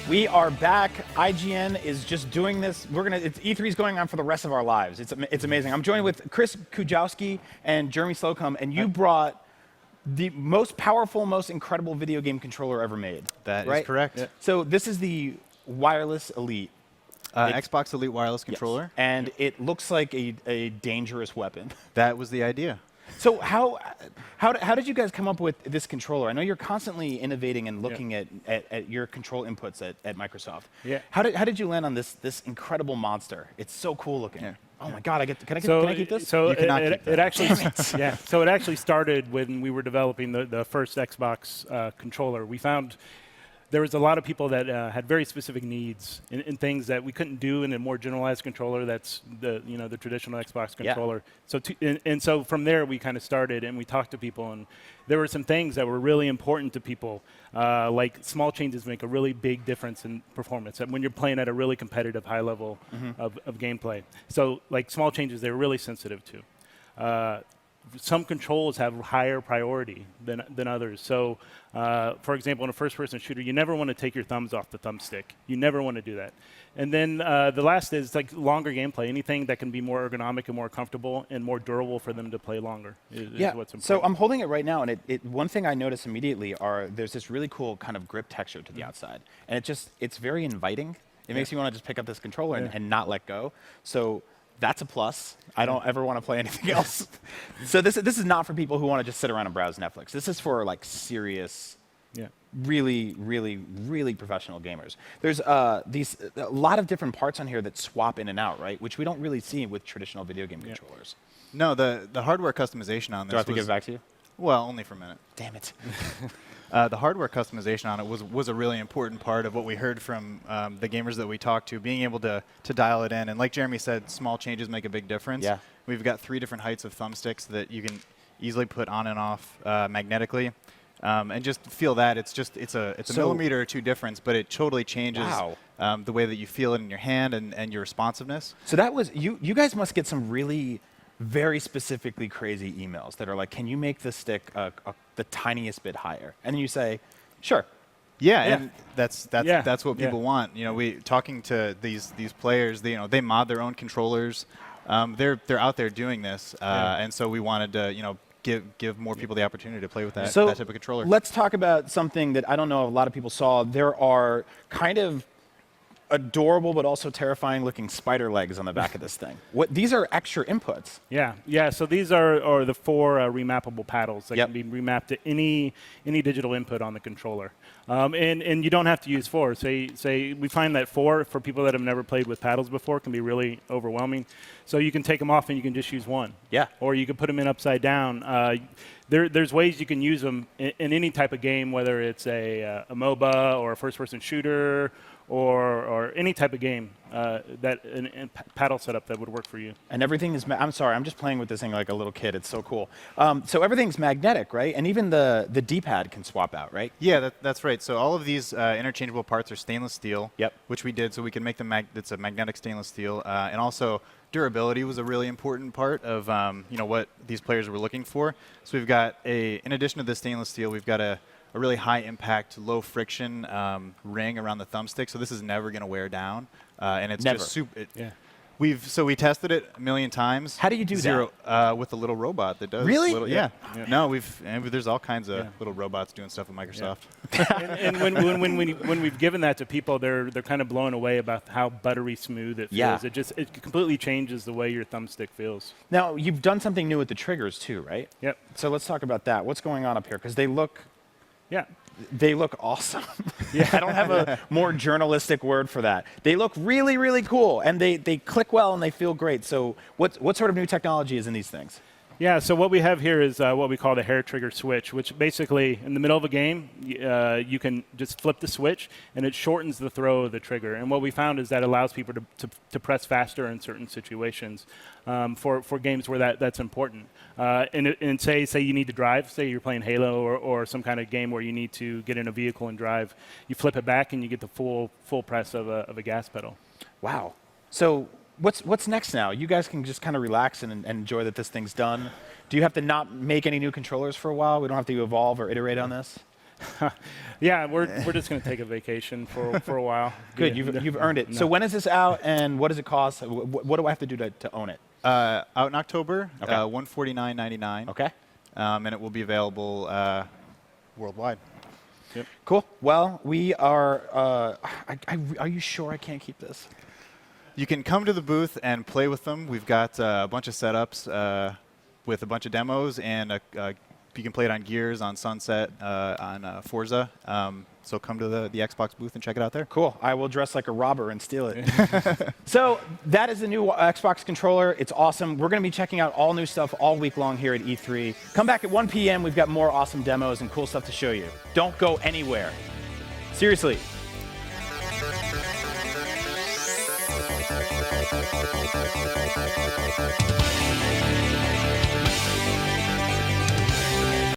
We are back. IGN is just doing this. E3 is going on for the rest of our lives. It's amazing. I'm joined with Chris Kujawski and Jeremy Slocum, and you brought the most powerful, most incredible video game controller ever made. That is correct. Yeah. So this is the Wireless Elite. Xbox Elite wireless controller. Yes. And it looks like a dangerous weapon. That was the idea. So how did you guys come up with this controller? I know you're constantly innovating and looking at your control inputs at Microsoft. Yeah. How did you land on this incredible monster? It's so cool looking. Yeah. Oh my God! Can I keep this? So you cannot keep that. It actually So it actually started when we were developing the first Xbox controller. We found there was a lot of people that had very specific needs in things that we couldn't do in a more generalized controller. That's the traditional Xbox controller. Yeah. So from there we kind of started and we talked to people, and there were some things that were really important to people, like small changes make a really big difference in performance when you're playing at a really competitive high level of gameplay. So like small changes they were really sensitive to. Some controls have higher priority than others. So, for example, in a first-person shooter, you never want to take your thumbs off the thumbstick. You never want to do that. And then the last is like longer gameplay. Anything that can be more ergonomic and more comfortable and more durable for them to play longer is what's important. So I'm holding it right now, and one thing I notice immediately there's this really cool kind of grip texture to the outside, and it's very inviting. It makes you want to just pick up this controller and not let go. So that's a plus. I don't ever want to play anything else. So this is not for people who want to just sit around and browse Netflix. This is for like serious, really, really, really professional gamers. There's a lot of different parts on here that swap in and out, right? Which we don't really see with traditional video game controllers. No, the hardware customization on this. Do I have to give it back to you? Well, only for a minute. Damn it. The hardware customization on it was a really important part of what we heard from the gamers that we talked to, being able to dial it in. And like Jeremy said, small changes make a big difference. Yeah. We've got 3 different heights of thumbsticks that you can easily put on and off magnetically. And just feel that it's a millimeter or 2 difference, but it totally changes the way that you feel it in your hand and your responsiveness. So that was you guys must get some really very specifically crazy emails that are like, can you make the stick the tiniest bit higher? And then you say, sure. Yeah, and that's what people want. You know, we talking to these players. They mod their own controllers. They're out there doing this, and so we wanted to give more people the opportunity to play with that type of controller. Let's talk about something that I don't know a lot of people saw. There are kind of adorable but also terrifying looking spider legs on the back of this thing. These are extra inputs. Yeah. So these are the 4 remappable paddles that can be remapped to any digital input on the controller. And you don't have to use 4. Say we find that 4 for people that have never played with paddles before can be really overwhelming. So you can take them off and you can just use 1. Yeah. Or you can put them in upside down. There's ways you can use them in any type of game, whether it's a MOBA or a first-person shooter or any type of game that a paddle setup that would work for you. And everything is, I'm sorry, I'm just playing with this thing like a little kid. It's so cool. So everything's magnetic, right? And even the D-pad can swap out, right? Yeah, that's right. So all of these interchangeable parts are stainless steel, which we did so we can make them, it's a magnetic stainless steel. And also durability was a really important part of what these players were looking for. So we've got in addition to the stainless steel, we've got a really high impact, low friction ring around the thumbstick. So this is never going to wear down, and it's just super. We tested it a million times. How do you do that? With a little robot that does. Really? No, there's all kinds of little robots doing stuff with Microsoft. And when we've given that to people, they're kind of blown away about how buttery smooth it feels. It completely changes the way your thumbstick feels. Now you've done something new with the triggers too, right? Yep. So let's talk about that. What's going on up here? Because they look awesome. I don't have a more journalistic word for that. They look really, really cool, and they click well and they feel great. So what sort of new technology is in these things? Yeah, so what we have here is what we call the hair trigger switch, which basically, in the middle of a game, you can just flip the switch, and it shortens the throw of the trigger. And what we found is that allows people to press faster in certain situations for games where that's important. And say you need to drive, say you're playing Halo or some kind of game where you need to get in a vehicle and drive, you flip it back, and you get the full press of a gas pedal. Wow. So what's next now? You guys can just kind of relax and enjoy that this thing's done. Do you have to not make any new controllers for a while? We don't have to evolve or iterate on this? Yeah, we're just going to take a vacation for a while. Good, you've earned it. No. So when is this out, and what does it cost? What do I have to do to own it? Out in October, okay. $149.99. Okay. And it will be available worldwide. Yep. Cool. Well, we are. Are you sure I can't keep this? You can come to the booth and play with them. We've got a bunch of setups with a bunch of demos, and you can play it on Gears, on Sunset, on Forza. So come to the Xbox booth and check it out there. Cool. I will dress like a robber and steal it. So that is the new Xbox controller. It's awesome. We're going to be checking out all new stuff all week long here at E3. Come back at 1 p.m. We've got more awesome demos and cool stuff to show you. Don't go anywhere. Seriously.